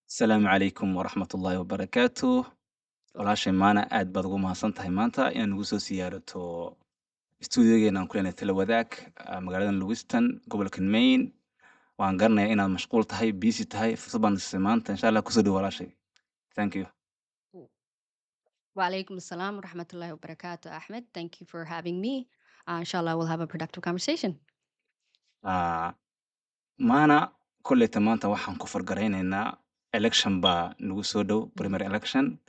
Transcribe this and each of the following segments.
Asalaamu calaykum waraxmatullaahi wabarakaatuh. Walaashay maana aad baad ugu mahadsan tahay maanta inaad nagu soo siyaarato stuudiyogeena aan ku leenahay tala wadaag magaalada Lewiston gobolka Maine. Waan garanayaa inaad mashquul tahay, busy tahay, fursad baan siisay maanta. Insha Allah kusoo dhawo walaashay. Thank you. Walaikum assalam wa rahmatullahi wa barakatuh, Ahmed. Thank you for having me. Inshallah, we'll have a productive conversation. Ah, maana kolleyta maanta waxaan ku fargaraynaynaa election baa nagu soo dhow, primary election.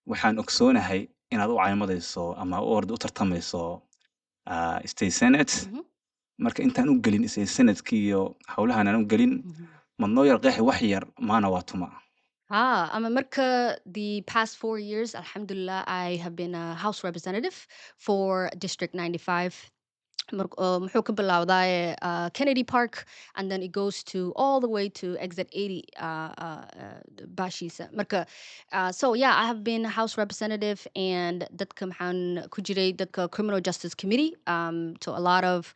Waxaan ogsoonahay inaad u caymadayso ama u tartamayso state senate. Marka intaan u gelin state senate iyo howlahan aan u gelin madnoo yar qeexi wax yar maana waa tuma. The past 4 years, alhamdulillah, I have been a House representative for District 95. Muxuu ka bilowdaa Kennedy Park, and then it goes to all the way to exit 80 baashiisa. So yeah, I have been a House representative, and dadka maxaan ku jiray dadka Criminal Justice Committee, so a lot of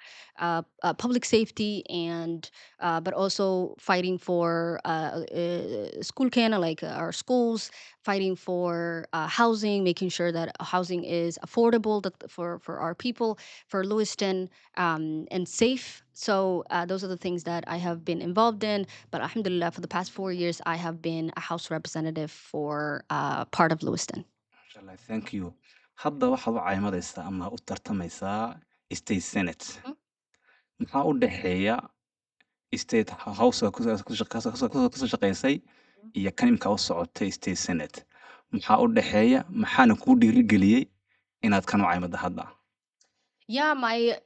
public safety and but also fighting for school kana, like our schools, fighting for housing, making sure that housing is affordable for our people, for Lewiston, and safe. So those are the things that I have been involved in. But alhamdulillah, for the past 4 years, I have been a House representative for part of Lewiston. Inshallah, thank you. Hadda waxaad u caymadaysaa ama u tartamaysaa state senate. Maxaa u dhexeeya state house kasoo shaqaysay iyo kan imka u socotay state senate? Maxaa u dhexeeya maxaana kuu dhiirigeliyey inaad kan u caymada hadda? Yeah, my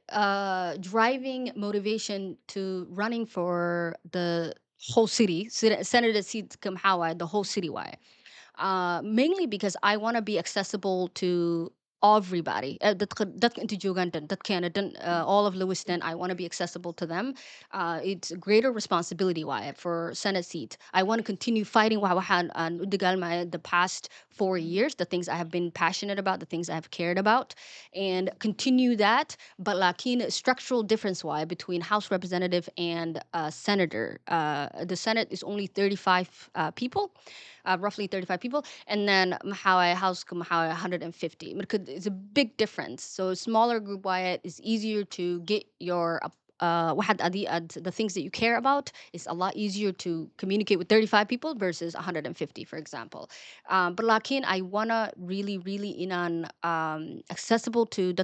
driving motivation to running for the whole city, Senator seat Kamhawa, the whole city, why? Mainly because I want to be accessible to everybody. Dadka inta joogaan dhan, dadkeena dhan, all of Lewiston, I want to be accessible to them. It's a greater responsibility why for Senate seat. I want to continue fighting the past 4 years, the things I have been passionate about, the things I have cared about, and continue that. But lakin structural difference why between House representative and senator. The Senate is only 35 people. Roughly 35 people, and then Mahawa House Mahawa 150. It's a big difference. So smaller group why is easier to get your the things that you care about is a lot easier to communicate with 35 people versus 150, for example. But lakin I wanna really in on accessible to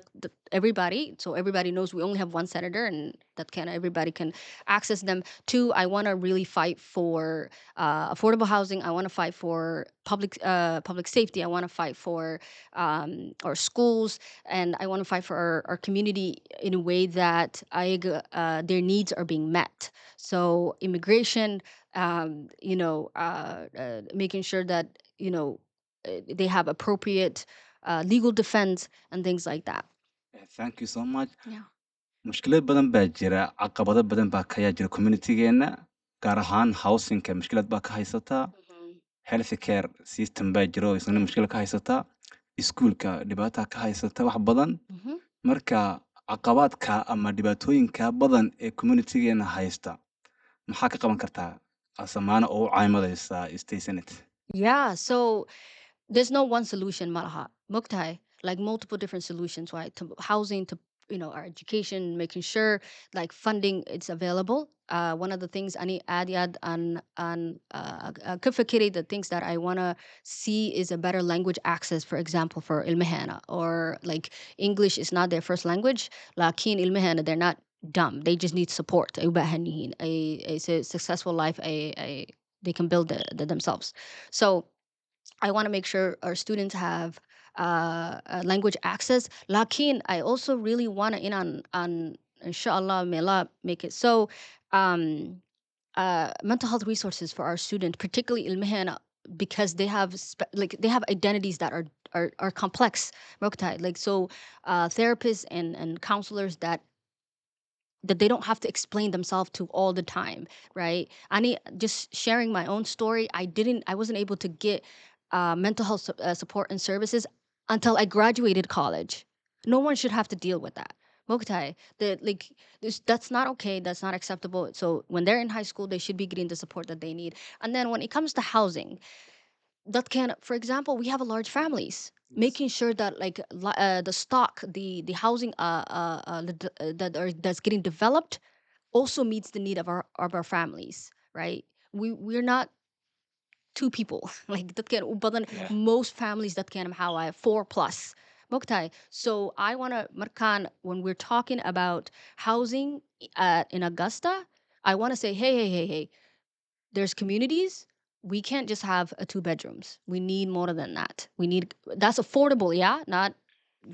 everybody, so everybody knows we only have one senator, and that everybody can access them. Two, I want to really fight for affordable housing. I want to fight for public safety. I want to fight for our schools, and I want to fight for our community in a way that their needs are being met. So immigration, making sure that they have appropriate legal defense and things like that. Thank you so much. Yeah. Mushkilad badan baa jira, caqabado badan baa ka jira communitygeena, gaar ahaan housingka mushkilad baa ka haysataa, health care system baa jiro isna mushkilad ka haysataa, iskuulka dhibaato ka haysata wax badan. Marka caqabadka ama dhibaatooyinka badan ee communitygeena haysta maxaa ka qaban kartaa asamaana oo u caymadaysa state senate? Yeah, so there's no one solution, Malaha. Muktai, like multiple different solutions, right? To housing, to our education, making sure like funding is available. One of the things I need add on the things that I wanna see is a better language access, for example, for Ilmehana, or like English is not their first language. Lakin Ilmehana, they're not dumb. They just need support. A successful life, they can build themselves. So I want to make sure our students have language access. Lakin, I also really want to in on inshallah, may Allah make it so. Mental health resources for our students, particularly ilmihana, because they have they have identities that are complex. Like so, therapists and counselors that they don't have to explain themselves to all the time, right? Just sharing my own story. I wasn't able to get mental health support and services until I graduated college. No one should have to deal with that. Moktai, that like that's not okay. That's not acceptable. So when they're in high school, they should be getting the support that they need. And then when it comes to housing, that can, for example, we have a large families. Yes. Making sure that like the stock, the housing that's getting developed also meets the need of our families, right? We're not two people like that can but then Yeah. most families that can how I four plus Moktai. So I want to markan when we're talking about housing in Augusta, I want to say hey, there's communities. We can't just have a two bedrooms. We need more than that. We need that's affordable, yeah, not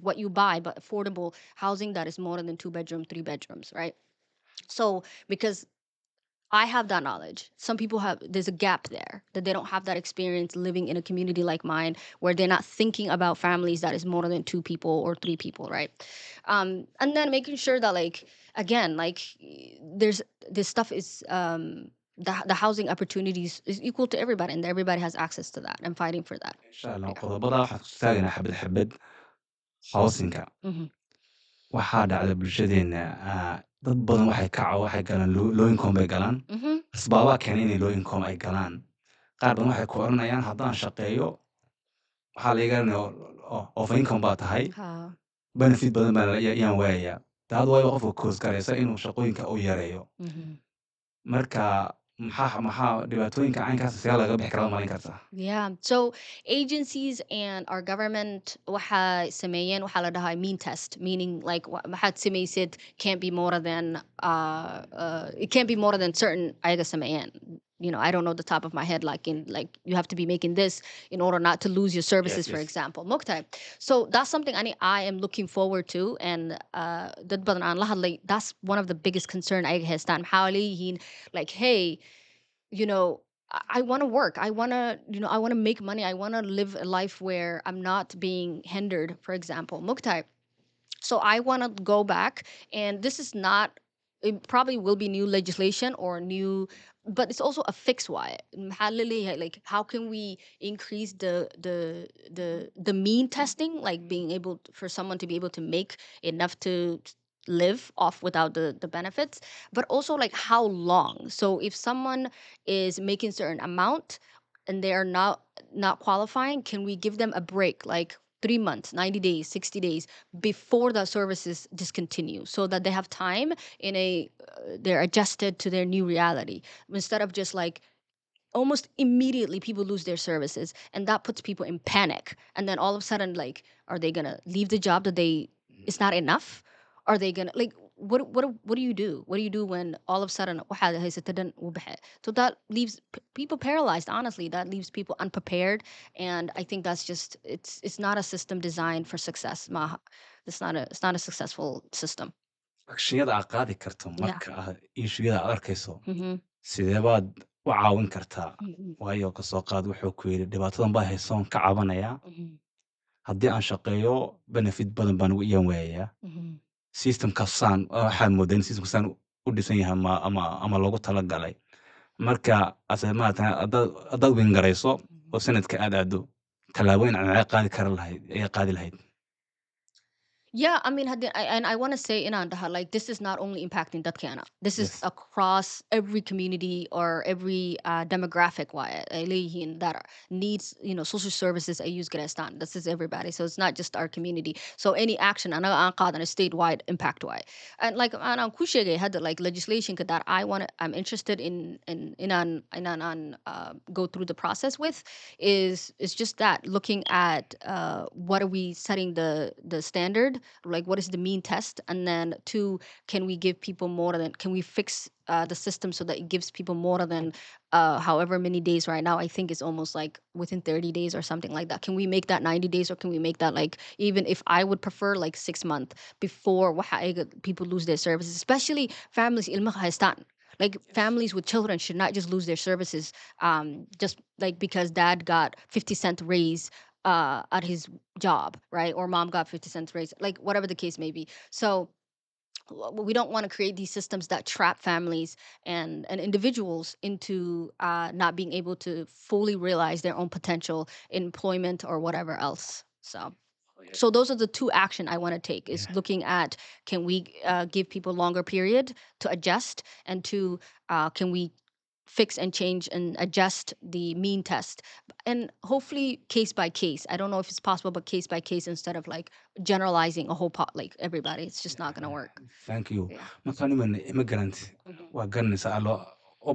what you buy, but affordable housing that is more than two bedroom, three bedrooms, right? So because I have that knowledge. Some people have, there's a gap there that they don't have that experience living in a community like mine where they're not thinking about families that is more than two people or three people, right? And then making sure that, like, again, like, there's this stuff is, the housing opportunities is equal to everybody and everybody has access to that. I'm fighting for that. insha allah Yeah. qodobada waxaan ku taagaynaa xabad xabad howsinka Hmm. waxaa dhacda bulshadeena dad badan waxay galaan low income bay galaan Hmm. asbaabaa keena inay low income ay galaan qaar badan waxay ku oranayaan haddaan shaqeeyo waxaa laga garanaya of income baa tahay Ha. benefit badan baa yaan waayayaa daad waayo qofka koos garaysa inuu shaqooyinka u yareeyo Hmm. marka maxaa dhibaatooyinka caynkaas see laga bixi karaa malayn kartaa Yeah. So agencies and our government waxa sameeyeen waxa la dhahaa mean test, meaning like waxaad samaysid can't be more than it can't be more than certain ayaga sameeyeen. You know, I don't know the top of my head, like in like you have to be making this in order not to lose your services, yes for yes example. Muktai. So that's something I am looking forward to, and dad badan aan la hadlay, that's one of the biggest concern ayaga haystaan. Maxaa leeyihiin, like, hey, you know, I want to work. I want to, I want to make money. I want to live a life where I'm not being hindered, for example. Muktai. So I want to go back, and this is not, it probably will be new legislation or new, but it's also a fix why. Like, how can we increase the mean testing, like being able for someone to be able to make enough to live off without the benefits, but also like how long. So if someone is making certain amount and they are not qualifying, can we give them a break, like 3 months, 90 days, 60 days before the services discontinue, so that they have time in a they're adjusted to their new reality, instead of just like almost immediately people lose their services, and that puts people in panic, and then all of a sudden, like, are they gonna leave the job that they it's not enough? Are they gonna, like, what do you do? What do you do when all of a sudden waxaad haysata dhan wuu baxe? So that leaves people paralyzed. Honestly, that leaves people unprepared, and I think that's just it's not a system designed for success. Maha. It's not a successful system. aksiyada aad qaadi karto Yeah. marka ishuyada aad arkayso Mm-hmm. sidee baad u caawin kartaa Mm-hmm. waayo kasoo qaad wuxuu ku yidhi dhibaatadan baa haysoon ka cabanayaa Mm-hmm. haddii aan shaqeeyo benefit badan baan ugu iyan waayayaa Mm-hmm. systemkasaan waxaad moodaa in systemkasaan u dhisan yahay ama loogu talagalay marka ase maarata haddaad wingarayso oo sanadka aad aado tallaabooyin aan qaadi kara lahayd ayaa qaadi lahayd Yeah, I mean, and I want to say in Andaha, like, this is not only impacting Datkana. This is yes across every community or every demographic why that needs, social services. I use Grestan. This is everybody. So it's not just our community. So any action, and a statewide impact why. And like and Kushege had the like legislation that I'm interested in go through the process with is just that, looking at what are we setting the standard, like what is the mean test, and then two, can we give people more than, can we fix the system so that it gives people more than however many days. Right now I think it's almost like within 30 days or something like that. Can we make that 90 days, or can we make that, like, even if I would prefer like 6 months before people lose their services, especially families ilmaha haystaan. Like families with children should not just lose their services just like because dad got 50-cent raise at his job, right? Or mom got 50 cents raise, like whatever the case may be. So we don't want to create these systems that trap families and individuals into not being able to fully realize their own potential in employment or whatever else. So So those are the two action I want to take, is Yeah. looking at, can we give people longer period to adjust, and to can we fix and change and adjust the mean test, and hopefully case by case. I don't know if it's possible, but case by case, instead of like generalizing a whole pot, like everybody. It's just not going to work. Thank you. Yeah. Markaan niman immigrant Mhm. waa garanaysaa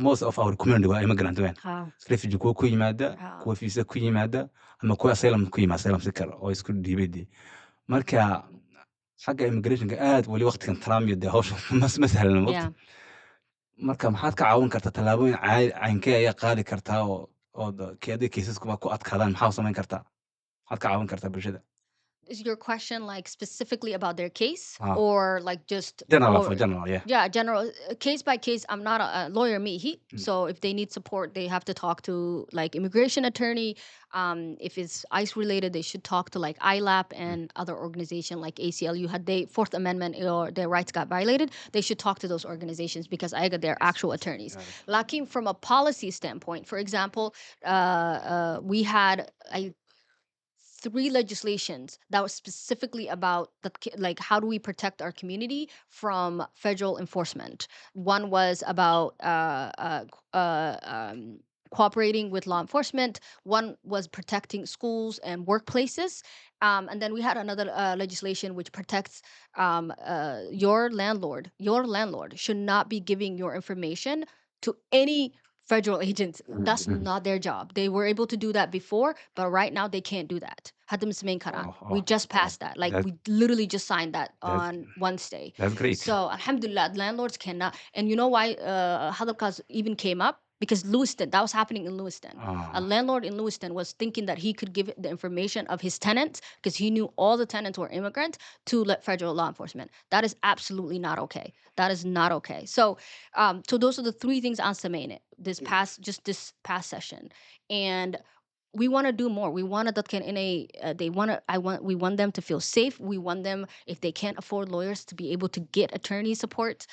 most of our community waa immigrant weyn. Ha. Refugee kuwa ku yimaada, Ha. kuwa visa ku yimaada, ama kuwa asylum ku yimaada, asylum seeker oo isku dhiibay. Marka xagga immigrationka aad wali waqtigan Trump iyo dee hawsha ma sahlan waqti. Yeah. Marka maxaad ka caawin kartaa tallaabooyin caynkee ayaa qaadi kartaa oo keedii kiisaskuba ku adkaadaan maxaa samayn kartaa? Maxaad ka caawin kartaa bulshada? Is your question like specifically about their case, Ah, or like just general or for general, yeah. yeah, general, case by case? I'm not a lawyer, me. Mm. So if they need support, they have to talk to like immigration attorney. If it's ICE related, they should talk to like ILAP and other organization like ACLU. Had they Fourth Amendment or their rights got violated, they should talk to those organizations, because I got their actual attorneys. Got it. Lacking from a policy standpoint, for example, we had three legislations that was specifically about like how do we protect our community from federal enforcement. One was about cooperating with law enforcement. One was protecting schools and workplaces. And then we had another legislation which protects your landlord. Your landlord should not be giving your information to any federal agents. That's not their job. They were able to do that before, but right now they can't do that. Hadam Smain Karan. We just passed that. Like That- we literally just signed that that's- on Wednesday. That's great. So alhamdulillah, landlords cannot. And you know why Hadalkas even came up? Because Lewiston, that was happening in Lewiston. A landlord in Lewiston was thinking that he could give the information of his tenants, because he knew all the tenants were immigrants, to federal law enforcement. That is absolutely not okay. That is not okay. So so those are the three things on Semaine this past session. And we want to do more. We want to that can in a they want to we want them to feel safe. We want them, if they can't afford lawyers, to be able to get attorney support.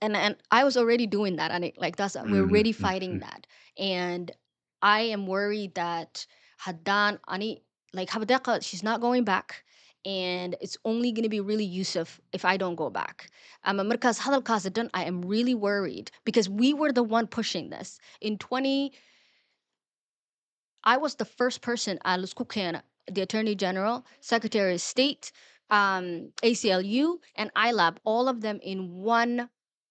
And I was already doing that, and like that's we're already fighting that. And I am worried that Hadan Ani, like Habadeka, she's not going back, and it's only going to be really Yusuf if I don't go back. Markaz Hadal Kazadan, I am really worried, because we were the one pushing this in 20. I was the first person at Luskukan, the Attorney General, Secretary of State, ACLU, and ILAB, all of them in one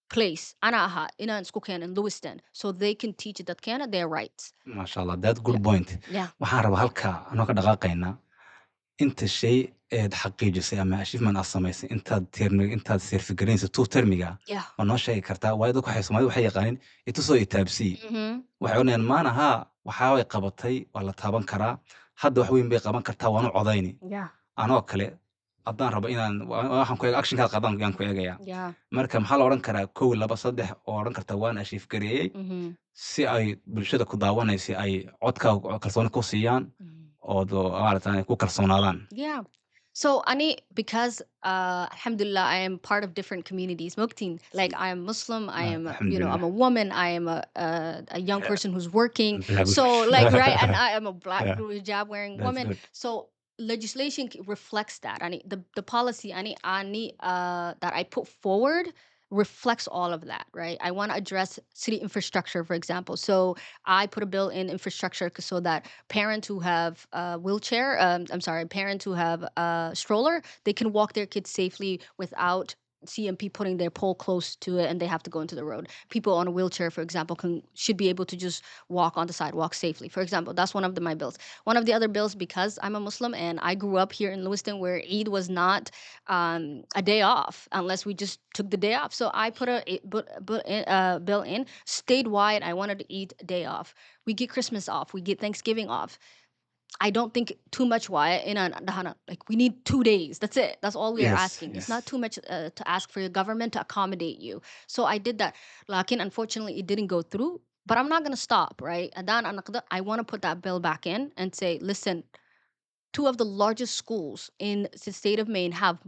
place, Anaha, in Spokane and Lewiston, so they can teach that Canada their rights. MashaAllah, that's good Yeah. point. Yeah. Waxaan rabaa halka anoo ka dhaqaaqaynaa inta shay eed xaqiijisay ama achievement aad samaysay intaad serfigaraynaysa two termiga Yeah. ma noo sheegi kartaa waayo dadku Soomaalida waxay yaqaaniin itusoo itaabsii Mm-hmm. waxay odhanayaan maanaha waxaa way qabatay waa la taaban karaa hadda wax weyn bay qaban kartaa waanu codayni Yeah. anoo kale haddaan rabo inaan waxaan ku eega actionkaad qadan yaan ku eegayaa Yeah. marka maxaa la odhan karaa 1 2 3 oo odhan kartaa waan achieve gareeyey Mm-hmm. si ay bulshada ku daawanaysa ay codkaaga kalsooni ku siiyaan oo maaragtay ku kalsoonaadaan. Yeah. So Ani, because alhamdulillah, I am part of different communities. Muktin, like I am Muslim, I am I'm a woman, I am a young person who's working. So like right, and I am a black hijab wearing That's woman. good. So legislation reflects that. Ani, the policy ani that I put forward reflects all of that, right? I want to address city infrastructure, for example. So I put a bill in infrastructure so that parents who have a wheelchair, parents who have a stroller, they can walk their kids safely without CMP putting their pole close to it and they have to go into the road. People on a wheelchair, for example, should be able to just walk on the sidewalk safely. For example, that's one of my bills. One of the other bills, because I'm a Muslim and I grew up here in Lewiston, where Eid was not a day off unless we just took the day off. So I put a bill in statewide. I wanted to Eid day off. We get Christmas off. We get Thanksgiving off. I don't think too much why in like we need 2 days. That's it. That's all we are asking. It's not too much to ask for your government to accommodate you. So I did that. Lakin unfortunately it didn't go through. But I'm not gonna stop, right? And then I want to put that bill back in and say, listen, 2 of the largest schools in the state of Maine have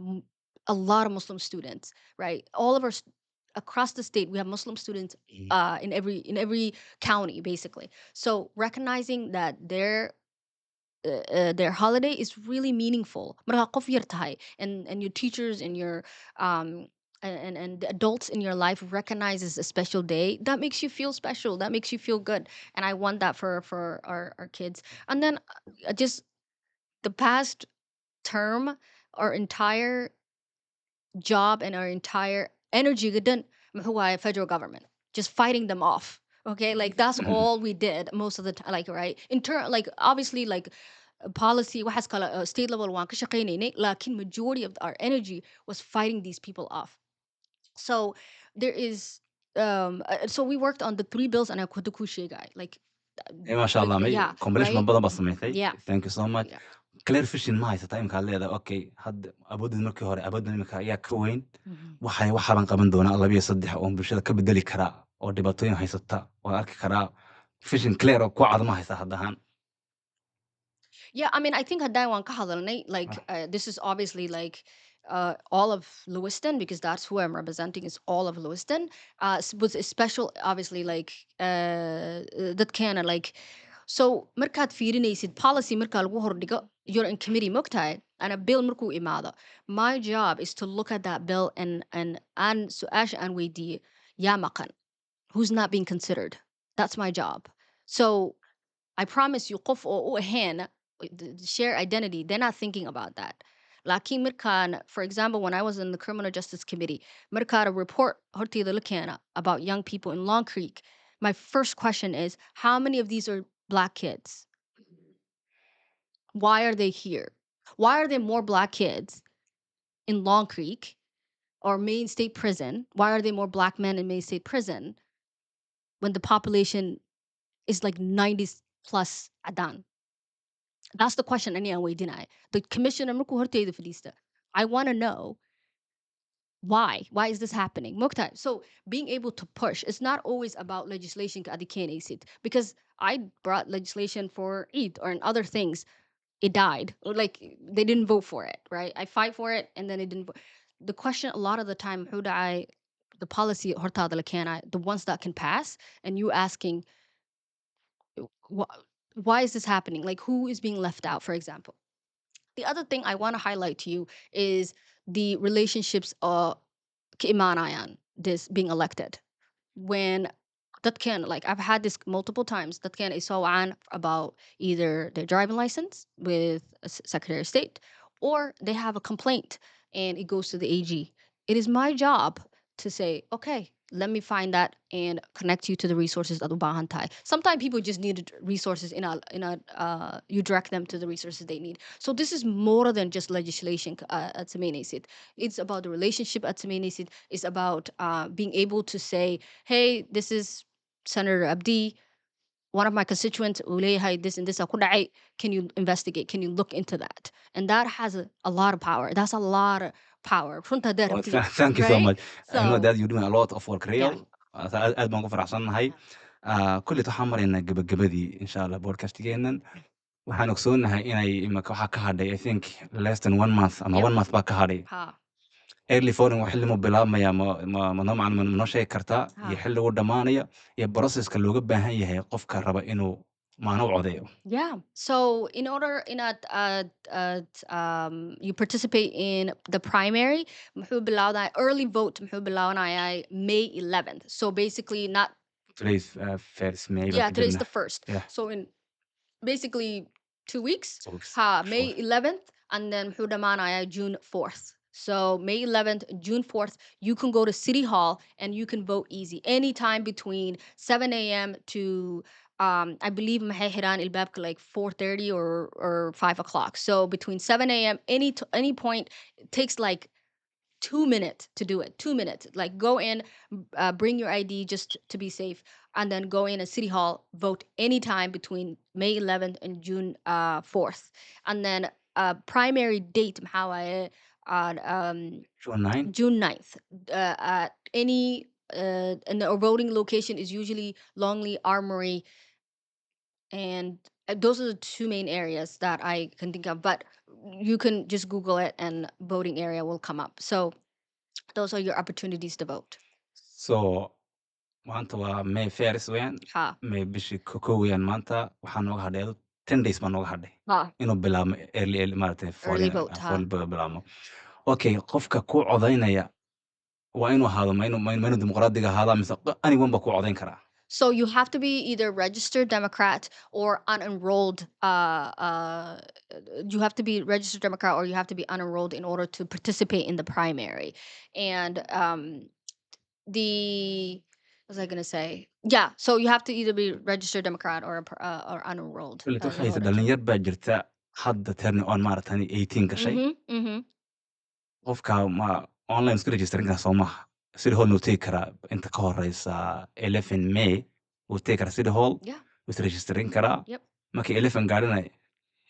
a lot of Muslim students, right? All of our across the state, we have Muslim students in every county, basically. So recognizing that their holiday is really meaningful. Marka qof yar tahay, and your teachers and your and the adults in your life recognizes a special day, that makes you feel special. That makes you feel good. And I want that for our kids. And then just the past term, our entire job and our entire energy didn't federal government just fighting them off. Okay, like that's all we did most of the time. Like right, in turn, like obviously, like policy what has called state level one like majority of our energy was fighting these people off. So there is so we worked on the three bills and I could guy like ما شاء الله may yeah, combination right. badan baa samaysay. Yeah, Thank you so much. yeah. Clear vision ma haysata imikaad leedahay okay hadda awoodda markii hore awoodda imika ayaa ka weyn Mhm. waxaan qaban doonaa 2 iyo 3 oo bulshada ka bedeli karaa oo dhibaatooyin haysata oo arki karaa vision clear oo ku cad ma haysa haddahan. Yeah, I mean, I think hadai wan ka hadalnay, like this is obviously like all of Lewiston because that's who I'm representing is all of Lewiston. With a special, obviously, like that kind of like so markaad fiirinaysid policy markaa lagu hordhigo you're in committee mogtahay and a bill markuu imaado. My job is to look at that bill and su-aasha aan weydiiye yaa maqan, who's not being considered. That's my job. So I promise you, qof oo u ahayn share identity, they're not thinking about that. Laakiin markaan, for example, when I was in the Criminal Justice Committee, markaan a report hortayda la keena about young people in Long Creek, my first question is, how many of these are Black kids? Why are they here? Why are there more Black kids in Long Creek or Maine State Prison? Why are there more Black men in Maine State Prison when the population is like 90 plus Adan? That's the question anyway, deny. The commissioner markuu horteyda fadhiista. I want to know why. Why is this happening? Mukta. So being able to push, it's not always about legislation because I brought legislation for Eid or in other things. It died. Or like they didn't vote for it, right? I fight for it and then it didn't vote. The question a lot of the time, who do I the policy hortada the ones that can pass, and you asking why is this happening? Like who is being left out, for example? The other thing I want to highlight to you is the relationships Kiimanayan, this being elected. When that can like I've had this multiple times that can is so on about either their driving license with a Secretary of State or they have a complaint and it goes to the AG. It is my job to say, okay, let me find that and connect you to the resources of the Bahantai. Sometimes people just need resources in a you direct them to the resources they need. So this is more than just legislation at Semenesit. It's about the relationship at Semenesit. It's about being able to say, hey, this is Senator Abdi, one of my constituents, Ulay, this and this, ako dhacay. Can you investigate? Can you look into that? And that has a lot of power. That's a lot of power. Runta Well, darabti, thank you so right? much. I know So that you're doing a lot of work yeah. real. aad baan ku faraxsannahay. Kulli waxaan maraynaa gabagabadii insha Allah podcastigeennan. Waxaan ogsoonahay inay imika waxaa ka hadhay I think less than 1 month ama Yep. 1 month baa ka hadhay. Ha. Early voting waa xilli mu bilaabmaya ma noocan ma noo sheegi kartaa iyo Ha. xilligu dhammaanaya iyo processka looga baahan yahay qofka raba inuu maano u codeeyo. Yeah. So in order in you participate in the primary, muxuu bilowdaa early vote muxuu bilaabanaya May 11th. So basically not Today's first May baan yeah, ku today's jirnaa. the first. Yeah. So in basically 2 weeks. So weeks. Ha, May Sure. 11th and then muxuu dhamaanaya June 4th. So May 11th, June 4th, you can go to City Hall and you can vote easy anytime between 7 a.m. to I believe maxay xiraan ilbaabka like 4:30 or 5 o'clock. So between 7 a.m. Any point, it takes like 2 minutes to do it. 2 minutes. Like go in, bring your ID just to be safe, and then go in at City Hall, vote anytime between May 11th and June 4th. And then primary date, how I June 9. June 9th. Any and the voting location is usually Longley Armory, and those are the two main areas that I can think of. But you can just Google it, and voting area will come up. So those are your opportunities to vote. So maanta waa May 1st weeyaan. Ha. May bishii kow weeyaan maanta waxaa nooga hadhay 10 days baa nooga hadhay Ha, inuu bilaabmo early maaragtay early vote, fall ha. bilaabmo. Okay, qofka ku codaynaya waa inuu ahaado ma inuu dimuqraadiga ahaadaa mise anyone baa ku codayn karaa? So you have to be either registered Democrat or unenrolled. You have to be registered Democrat or you have to be unenrolled in order to participate in the primary. And the what was I going to say? Yeah, so you have to either be registered Democrat or unenrolled Weliba in waxay haysa order to. dhalinyar baa jirta hadda turn on maaragtay 18 gashay. Mm-hmm. Qofka ma online isku registerin karaa soo maaha. City Hall wuu tegi karaa inta ka horeysa 11 May wuu tegi karaa City Hall Yeah. wuu is registerin karaa. Yep. Markii 11 gaadhina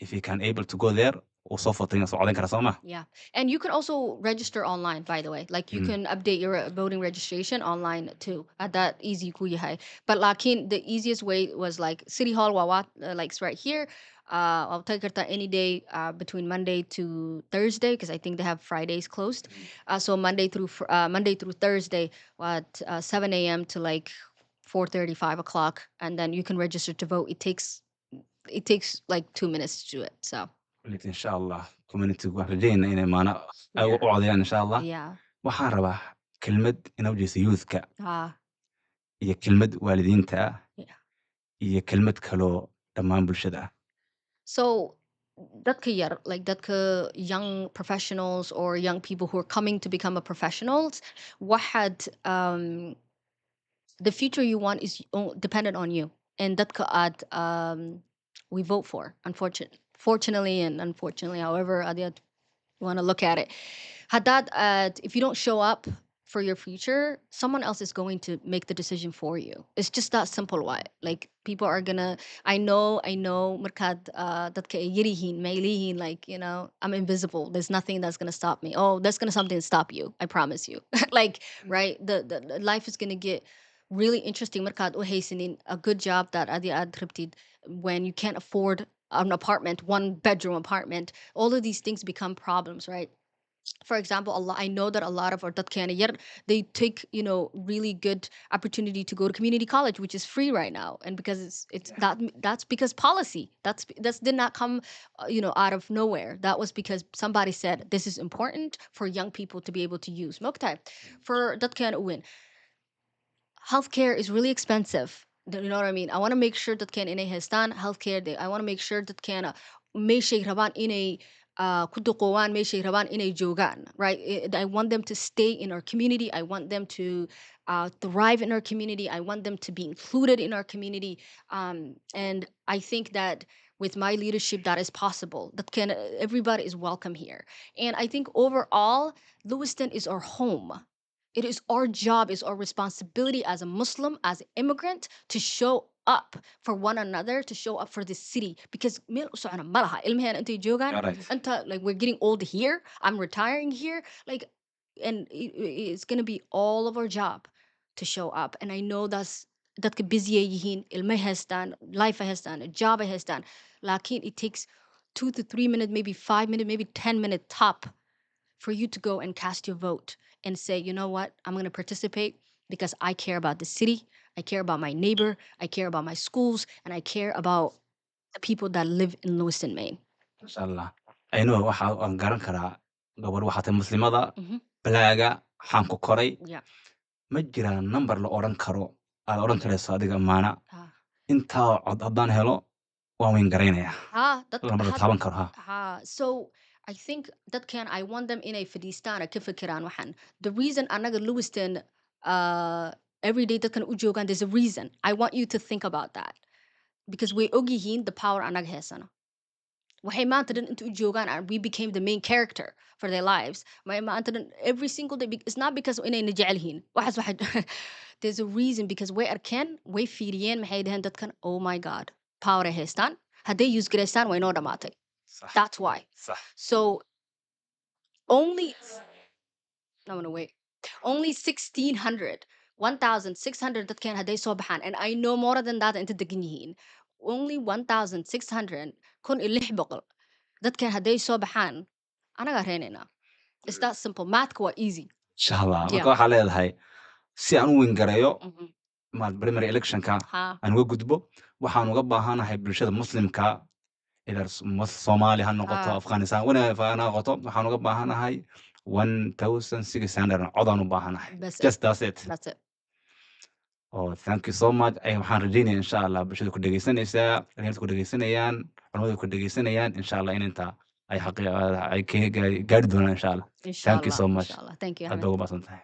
if he can able to go there wuu soo fotoyn soo codayn karaa soo maaha. Yeah. And you can also register online, by the way. Like you can update your voting registration online too. At that easy ku yahay. But lakin the easiest way was like City Hall Wawa, like it's right here. I'll take it any day between Monday to Thursday because I think they have Fridays closed. So Monday through Thursday at 7 a.m. to like 4:30, 5 o'clock, and then you can register to vote. It takes like 2 minutes to do it. So Weliba insha Allah community waxaan rajaynaa inay maana ay u codayaan insha Allah. yeah. Waxaan rabaa kelmad inoo jeeso youthka Ah, iyo kelmad waalidiinta ah yeah. iyo kelmad kaloo dhammaan bulshada ah. So dadka yar, like dadka young professionals or young people who are coming to become a professionals, waxad the future you want is dependent on you. And dadka ad we vote for, fortunately and unfortunately, however you want to look at it. Haddad, if you don't show up for your future, someone else is going to make the decision for you. It's just that simple. Why? Like people are gonna. I know. Markad dadka ay yirihin, mailihin. Like I'm invisible. There's nothing that's gonna stop me. Oh, there's gonna something stop you. I promise you. Like right, the life is gonna get really interesting. Markad uhaysanin a good job that adi ad triptid when you can't afford an apartment, 1 bedroom apartment. All of these things become problems, right? For example, I know that a lot of our Datkana they take really good opportunity to go to community college, which is free right now, and because it's that's because policy that's did not come out of nowhere. That was because somebody said this is important for young people to be able to use. Moktai for Datkana win. Healthcare is really expensive. You know what I mean? I want to make sure that can in a Hestan healthcare. I want to make sure that can meeshay raban in a kuduqowan meeshay raban in a jogan, right? I want them to stay in our community. I want them to thrive in our community. I want them to be included in our community. And I think that with my leadership, that is possible. That can everybody is welcome here. And I think overall, Lewiston is our home. It is our job, it's our responsibility as a Muslim, as an immigrant, to show up for one another, to show up for this city. Because meel u socona ma laha. Ilmahan intay joogaan, Yeah, right. inta like we're getting old here, I'm retiring here, like, and it's gonna be all of our job to show up. And I know dadka busy ay yihiin, ilma haystaan, life ay haystaan, a job ay haystaan. Lakin it takes 2 to 3 minutes, maybe 5 minutes, maybe 10 minute top for you to go and cast your vote and say, you know what, I'm going to participate because I care about the city, I care about my neighbor, I care about my schools, and I care about the people that live in Lewiston, Maine. Insha Allah. Ayno waxa aan garan karaa gabar waxaa tahay muslimada Mhm. balaaga waxaan ku koray Yeah. ma jiraan number la oran karo aad oran karayso adiga maana Ah. intaa cod haddaan helo waan weyn garaynayaa number la taaban karo So I think I want them in a fadistan ka fikiraan waxan. The reason anaga Lewiston every day dadkan u joogaan, there's a reason. I want you to think about that. Because we ogyihiin the power anaga heesana. Waxay maanta dhan inta u joogaan and we became the main character for their lives. Maanta dhan every single day, it's not because inayna jecel yihiin. There's a reason because way arkeen, way fiiriyeen maxay dhaheen dadkan, oh my god, power ay haystaan. Hadday use garaystaan way noo dhamaatay. Sax. That's why. Sax. So only I'm gonna wait. Only 1,600, 1,600 dadkan hadday soo baxaan, and I know more than that inta degan yihiin. Only 1,600 kun iyo 600 dadkan hadday soo baxaan, anaga reynayna. It's that simple. Mathka waa easy. Insha Allah. Yeah. Marka waxaa leedahay si aan u weyn garayo Mhm. primary electionka Ha. aan uga gudbo waxaan uga baahanahay bulshada muslimka either Somali ha noqoto Ah. Afghanistan whenever ha noqoto waxaan uga baahanahay 1600 codaan u baahanahay That's it. just that's it That's it. oh thank you so much waxaan rajeynayaa insha Allah bulshada ku dhageysanaysaa dhalinyarada ku dhageysanayaan culimada ku dhageysanayaan insha Allah in inta ay xaqi ay ka gaari doonaan insha Allah thank you so much Inshallah. Thank you, aad Ahmed. baa ugu mahadsantahay